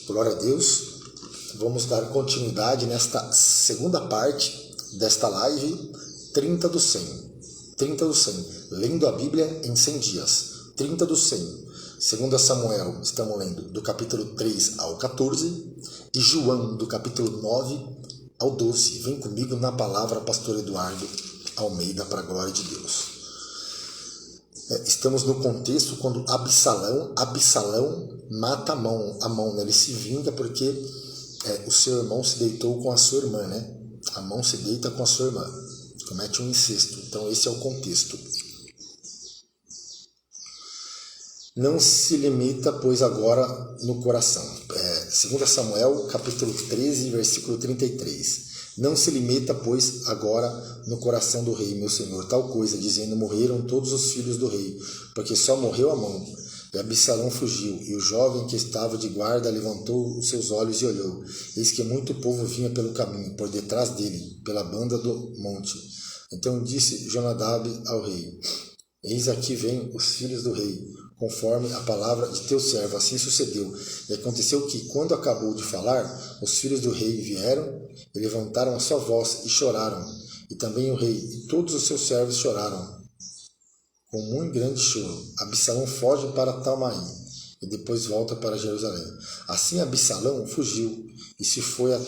Glória a Deus. Vamos dar continuidade nesta segunda parte desta live, 30 do 100. 30 do 100. Lendo a Bíblia em 100 dias. 30 do 100. 2 Samuel, estamos lendo do capítulo 3 ao 14. E João, do capítulo 9 ao 12. Vem comigo na palavra, pastor Eduardo Almeida, para a glória de Deus. Estamos no contexto quando Absalão mata Amon, né? Ele se vinga porque o seu irmão se deitou com a sua irmã, né? Amon se deita com a sua irmã, comete um incesto. Então esse é o contexto. Não se limita, pois, agora no coração. 2 Samuel, capítulo 13, versículo 33. Não se limita, pois, agora no coração do rei, meu senhor, tal coisa, dizendo, morreram todos os filhos do rei, porque só morreu Amon. E Absalão fugiu, e o jovem que estava de guarda levantou os seus olhos e olhou. Eis que muito povo vinha pelo caminho, por detrás dele, pela banda do monte. Então disse Jonadab ao rei, eis aqui vêm os filhos do rei, conforme a palavra de teu servo. Assim sucedeu. E aconteceu que, quando acabou de falar, os filhos do rei vieram e levantaram a sua voz e choraram. E também o rei e todos os seus servos choraram, com muito grande choro. Absalão foge para Talmaí e depois volta para Jerusalém. Assim Absalão fugiu e se foi a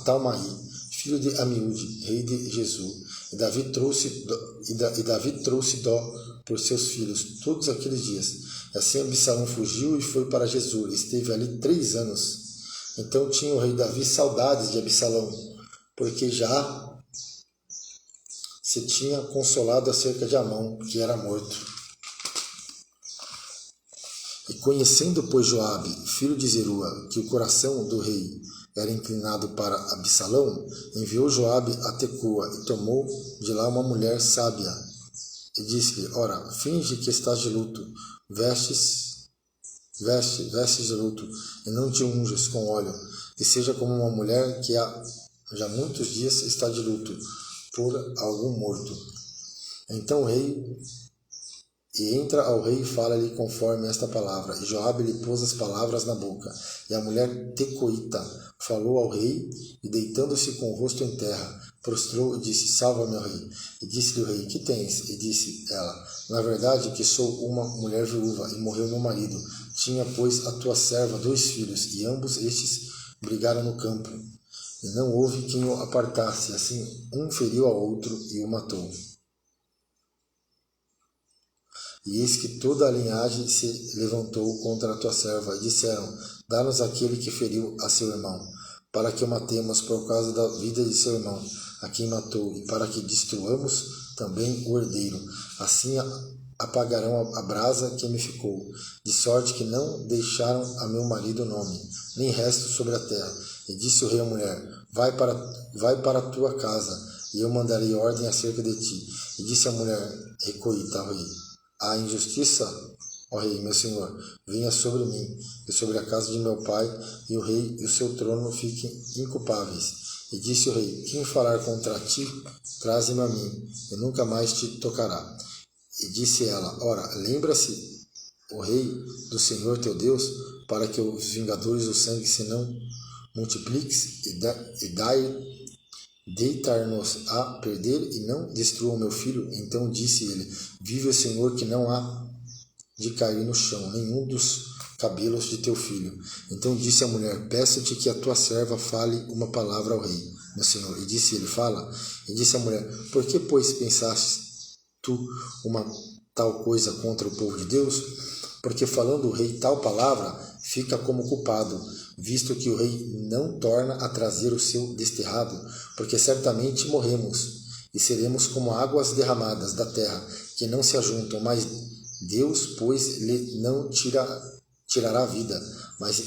Talmaí, filho de Amiúde, rei de Gesur. E Davi trouxe dó por seus filhos todos aqueles dias. Assim Absalão fugiu e foi para Gesur. Esteve ali 3 anos. Então tinha o rei Davi saudades de Absalão, porque já se tinha consolado acerca de Amon, que era morto. E conhecendo, pois, Joabe, filho de Zerua, que o coração do rei era inclinado para Absalão, enviou Joabe a Tecoa e tomou de lá uma mulher sábia. E disse-lhe, ora, finge que estás de luto, vestes de luto, e não te unjas com óleo, e seja como uma mulher que há já muitos dias está de luto, por algum morto. Então o rei, e entra ao rei e fala-lhe conforme esta palavra, e Joabe lhe pôs as palavras na boca, e a mulher tecoíta falou ao rei, e deitando-se com o rosto em terra, prostrou e disse, salva meu rei. E disse-lhe o rei, que tens? E disse ela, na verdade que sou uma mulher viúva, e morreu meu marido. Tinha, pois, a tua serva 2 filhos, e ambos estes brigaram no campo. E não houve quem o apartasse, assim um feriu ao outro e o matou. E eis que toda a linhagem se levantou contra a tua serva, e disseram, dá-nos aquele que feriu a seu irmão, para que o matemos por causa da vida de seu irmão, a quem matou, e para que destruamos também o herdeiro. Assim apagarão a brasa que me ficou, de sorte que não deixaram a meu marido nome, nem resto sobre a terra. E disse o rei à mulher, vai para a tua casa, e eu mandarei ordem acerca de ti. E disse a mulher, recolhida ao rei, a injustiça, ó rei, meu senhor, venha sobre mim, e sobre a casa de meu pai, e o rei e o seu trono fiquem inculpáveis. E disse o rei, quem falar contra ti, traze-me a mim, e nunca mais te tocará. E disse ela, ora, lembra-se o rei do Senhor teu Deus, para que os vingadores do sangue se não multipliques, e deitar-nos a perder, e não destrua o meu filho. Então disse ele, vive o Senhor que não há de cair no chão nenhum dos cabelos de teu filho. Então disse a mulher, peço-te que a tua serva fale uma palavra ao rei, meu senhor. E disse ele, fala. E disse a mulher, por que, pois, pensaste tu uma tal coisa contra o povo de Deus? Porque falando o rei tal palavra, fica como culpado, visto que o rei não torna a trazer o seu desterrado, porque certamente morremos, e seremos como águas derramadas da terra, que não se ajuntam, mas Deus, pois, lhe não tirará a vida, mas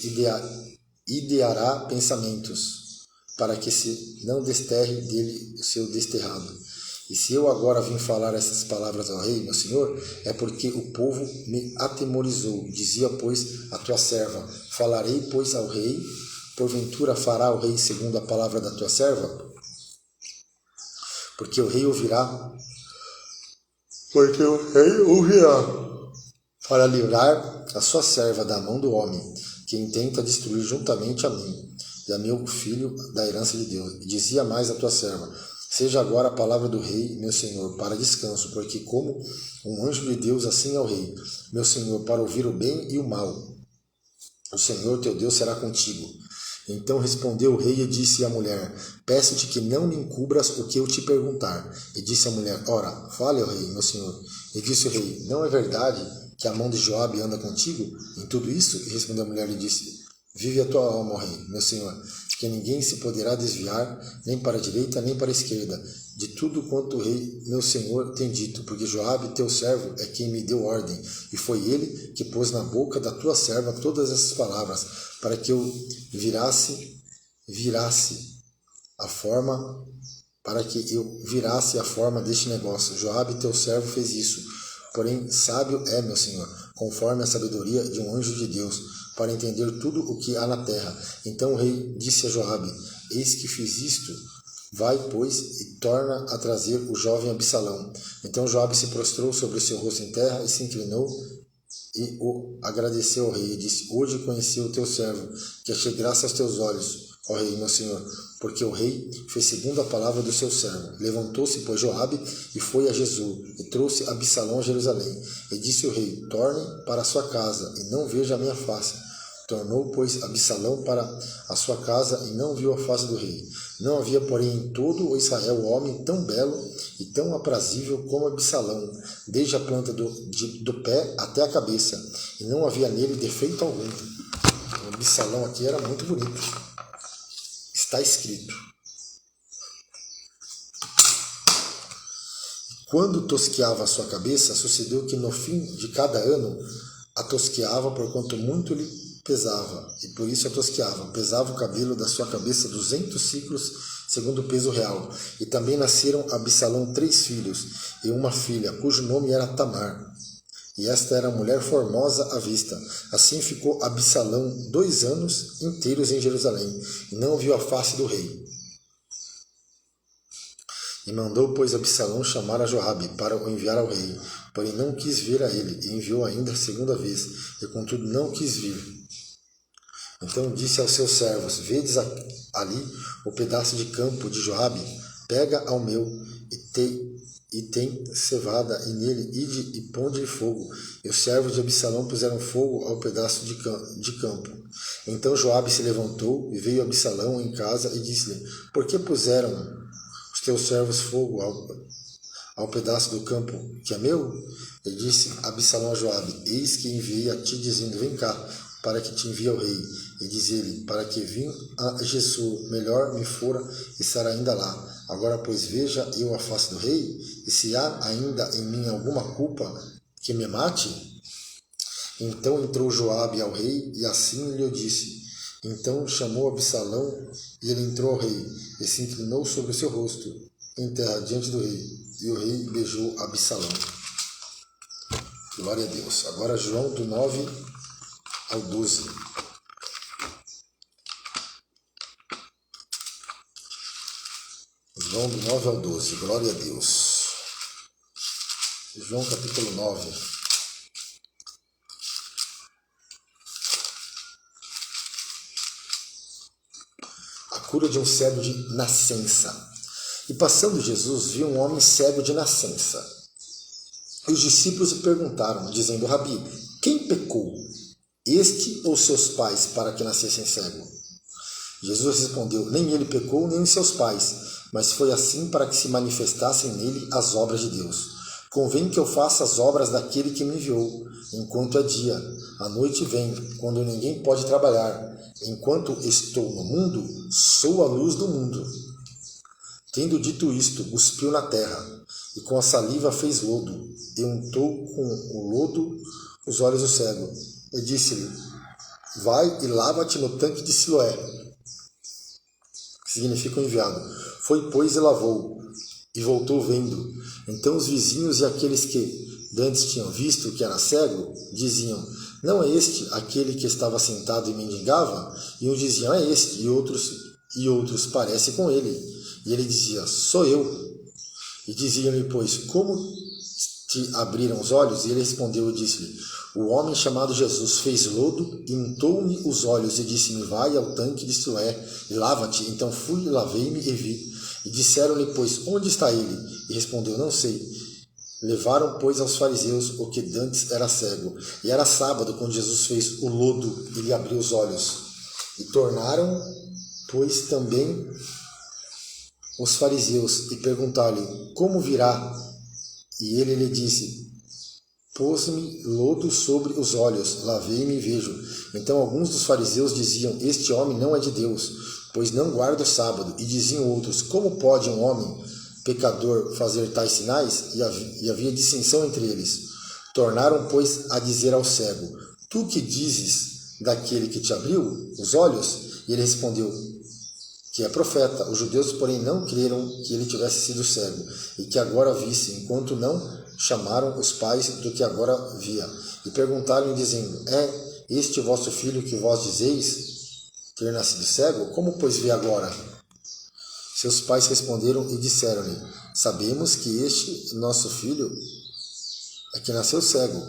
ideará pensamentos, para que se não desterre dele o seu desterrado. E se eu agora vim falar essas palavras ao rei, meu senhor, é porque o povo me atemorizou. Dizia, pois, a tua serva, falarei, pois, ao rei, porventura fará o rei segundo a palavra da tua serva? Porque o rei ouvirá para livrar a sua serva da mão do homem. que intenta destruir juntamente a mim e a meu filho da herança de Deus. E dizia mais a tua serva: seja agora a palavra do rei, meu senhor, para descanso, porque como um anjo de Deus, assim é o rei, meu senhor, para ouvir o bem e o mal. O Senhor teu Deus será contigo. Então respondeu o rei e disse à mulher: peço-te que não me encubras o que eu te perguntar. E disse a mulher: ora, fale ao rei, meu senhor. E disse o rei: não é verdade que a mão de Joabe anda contigo em tudo isso? E respondeu a mulher e disse: vive a tua alma, ó rei, meu senhor, que ninguém se poderá desviar, nem para a direita, nem para a esquerda, de tudo quanto o rei, meu senhor, tem dito, porque Joabe, teu servo, é quem me deu ordem, e foi ele que pôs na boca da tua serva todas essas palavras, para que eu virasse a forma deste negócio. Joabe, teu servo, fez isso. Porém, sábio é, meu senhor, conforme a sabedoria de um anjo de Deus, para entender tudo o que há na terra. Então o rei disse a Joabe: eis que fiz isto, vai, pois, e torna a trazer o jovem Absalão. Então Joabe se prostrou sobre o seu rosto em terra e se inclinou e o agradeceu ao rei e disse: hoje conheci o teu servo, que achei graça aos teus olhos, ó rei, meu senhor, porque o rei fez segundo a palavra do seu servo. Levantou-se, pois, Joabe e foi a Jesur, e trouxe Absalão a Jerusalém. E disse o rei: torne para a sua casa, e não veja a minha face. Tornou, pois, Absalão para a sua casa e não viu a face do rei. Não havia, porém, em todo o Israel homem tão belo e tão aprazível como Absalão, desde a planta do pé até a cabeça, e não havia nele defeito algum. O Absalão aqui era muito bonito. Está escrito: quando tosqueava a sua cabeça, sucedeu que no fim de cada ano a tosqueava, porquanto muito lhe pesava, e por isso a tosqueava. Pesava o cabelo da sua cabeça 200 ciclos, segundo o peso real. E também nasceram a Absalão 3 filhos e uma filha, cujo nome era Tamar. E esta era mulher formosa à vista. Assim ficou Absalão 2 anos inteiros em Jerusalém, e não viu a face do rei. E mandou, pois, Absalão chamar a Joabe para o enviar ao rei, porém não quis ver a ele, e enviou ainda a segunda vez, e contudo não quis vir. Então disse aos seus servos: vedes ali o pedaço de campo de Joabe, pega ao meu, e tem cevada, e nele ide e ponde-lhe fogo. E os servos de Absalão puseram fogo ao pedaço de campo. Então Joabe se levantou, e veio Absalão em casa, e disse-lhe: por que puseram os teus servos fogo ao pedaço do campo que é meu? E disse Absalão a Joabe: eis que enviei a ti, dizendo: vem cá, para que te envie ao rei. E diz ele: para que vim a Jesur, melhor me fora estar ainda lá. Agora, pois, veja eu a face do rei, e se há ainda em mim alguma culpa, que me mate. Então entrou Joabe ao rei, e assim lhe disse. Então chamou Absalão, e ele entrou ao rei, e se inclinou sobre o seu rosto em terra diante do rei, e o rei beijou Absalão. Glória a Deus. Agora João do 9 ao 12. João do 9 ao 12. Glória a Deus. João capítulo 9. A cura de um cego de nascença. E passando Jesus, viu um homem cego de nascença. E os discípulos lhe perguntaram, dizendo: Rabi, quem pecou, este ou seus pais, para que nascessem cego? Jesus respondeu: nem ele pecou, nem seus pais, mas foi assim para que se manifestassem nele as obras de Deus. Convém que eu faça as obras daquele que me enviou, enquanto é dia. A noite vem, quando ninguém pode trabalhar. Enquanto estou no mundo, sou a luz do mundo. Tendo dito isto, cuspiu na terra, e com a saliva fez lodo, e untou com o lodo os olhos do cego. E disse-lhe: vai e lava-te no tanque de Siloé, que significa o enviado. Foi, pois, e lavou, e voltou vendo. Então os vizinhos e aqueles que dantes tinham visto que era cego, diziam: não é este aquele que estava sentado e mendigava? E uns diziam: é este, e outros parece com ele. E ele dizia: sou eu. E diziam-lhe, pois, como te abriram os olhos? E ele respondeu e disse-lhe: o homem chamado Jesus fez lodo e untou-me os olhos e disse-me: vai ao tanque de Siloé e lava-te. Então fui, lavei-me e vi. E disseram-lhe, pois, onde está ele? E respondeu: não sei. Levaram, pois, aos fariseus o que dantes era cego. E era sábado quando Jesus fez o lodo e lhe abriu os olhos. E tornaram, pois, também os fariseus e perguntaram-lhe: como virá? E ele lhe disse: pôs-me lodo sobre os olhos, lavei-me e vejo. Então alguns dos fariseus diziam: este homem não é de Deus, pois não guarda o sábado. E diziam outros: como pode um homem pecador fazer tais sinais? E havia dissensão entre eles. Tornaram, pois, a dizer ao cego: tu que dizes daquele que te abriu os olhos? E ele respondeu que é profeta. Os judeus, porém, não creram que ele tivesse sido cego, e que agora visse, enquanto não chamaram os pais do que agora via. E perguntaram, dizendo: é este vosso filho que vós dizeis ter nascido cego? Como, pois, vê agora? Seus pais responderam e disseram-lhe: sabemos que este nosso filho é que nasceu cego,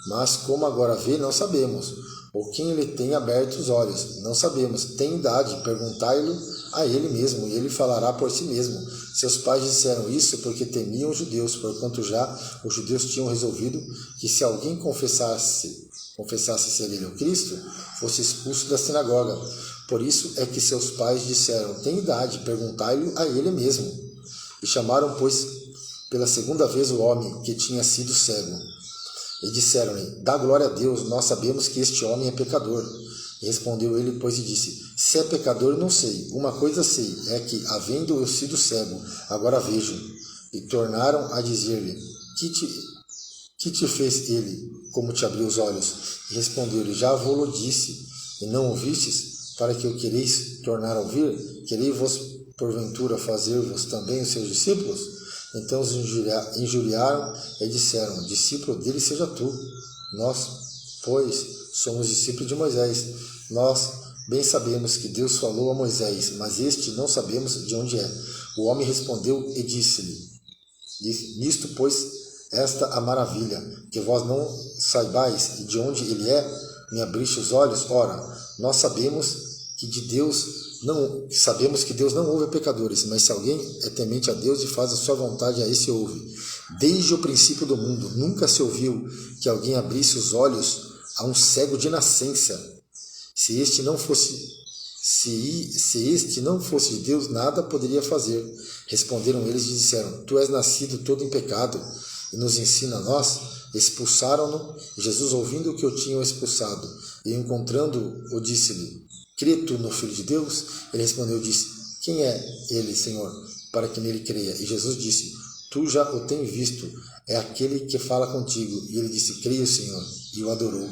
mas como agora vê, não sabemos. Ou quem lhe tem aberto os olhos, não sabemos. Tem idade, perguntai-lo a ele mesmo, e ele falará por si mesmo. Seus pais disseram isso porque temiam os judeus, porquanto já os judeus tinham resolvido que se alguém confessasse ser ele o Cristo, fosse expulso da sinagoga. Por isso é que seus pais disseram: tem idade, perguntai-lhe a ele mesmo. E chamaram, pois, pela segunda vez o homem que tinha sido cego. E disseram-lhe: dá glória a Deus, nós sabemos que este homem é pecador. E respondeu ele, pois, e disse: se é pecador, não sei. Uma coisa sei, é que, havendo eu sido cego, agora vejo. E tornaram a dizer-lhe: que te fez ele, como te abriu os olhos? E respondeu-lhe: já vou-lo disse, e não ouvistes? Para que o quereis tornar a ouvir? Querei-vos, porventura, fazer-vos também os seus discípulos? Então os injuriaram e disseram: discípulo dele seja tu. Nós, pois, somos discípulos de Moisés. Nós bem sabemos que Deus falou a Moisés, mas este não sabemos de onde é. O homem respondeu e disse-lhe: nisto, pois, esta a maravilha, que vós não saibais de onde ele é, me abriste os olhos. Ora, nós sabemos que Deus não ouve pecadores, mas se alguém é temente a Deus e faz a sua vontade, a esse ouve. Desde o princípio do mundo, nunca se ouviu que alguém abrisse os olhos a um cego de nascença. Se este não fosse de Deus, nada poderia fazer. Responderam eles e disseram: tu és nascido todo em pecado e nos ensina a nós? Expulsaram-no. Jesus, ouvindo o que o tinham expulsado e encontrando-o, disse-lhe: crê tu no Filho de Deus? Ele respondeu e disse: quem é ele, Senhor, para que nele creia? E Jesus disse: tu já o tens visto, é aquele que fala contigo. E ele disse: creio, Senhor. E o adorou.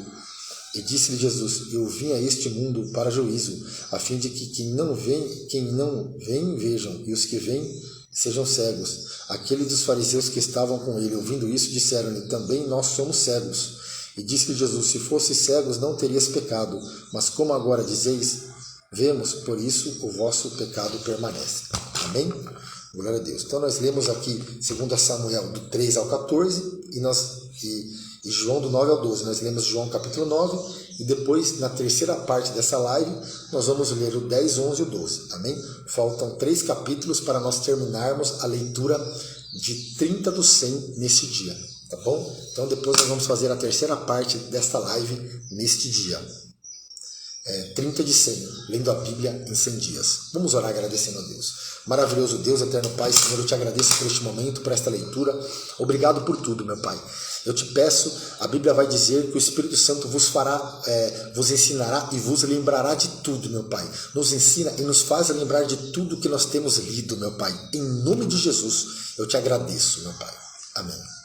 E disse-lhe Jesus: eu vim a este mundo para juízo, a fim de que quem não vem vejam, e os que vêm sejam cegos. Aqueles dos fariseus que estavam com ele, ouvindo isso, disseram-lhe: também nós somos cegos. E disse-lhe Jesus: se fosseis cegos, não terias pecado, mas como agora dizeis, vemos, por isso o vosso pecado permanece. Amém? Glória a Deus. Então nós lemos aqui 2 Samuel do 3 ao 14 e João do 9 ao 12. Nós lemos João capítulo 9 e depois, na terceira parte dessa live, nós vamos ler o 10, 11 e o 12. Amém? Faltam 3 capítulos para nós terminarmos a leitura de 30 do 100 nesse dia. Tá bom? Então depois nós vamos fazer a terceira parte desta live neste dia. 30 de 100, lendo a Bíblia em 100 dias. Vamos orar agradecendo a Deus. Maravilhoso Deus, eterno Pai, Senhor, eu te agradeço por este momento, por esta leitura. Obrigado por tudo, meu Pai. Eu te peço, a Bíblia vai dizer que o Espírito Santo vos ensinará e vos lembrará de tudo, meu Pai. Nos ensina e nos faz lembrar de tudo que nós temos lido, meu Pai. Em nome de Jesus, eu te agradeço, meu Pai. Amém.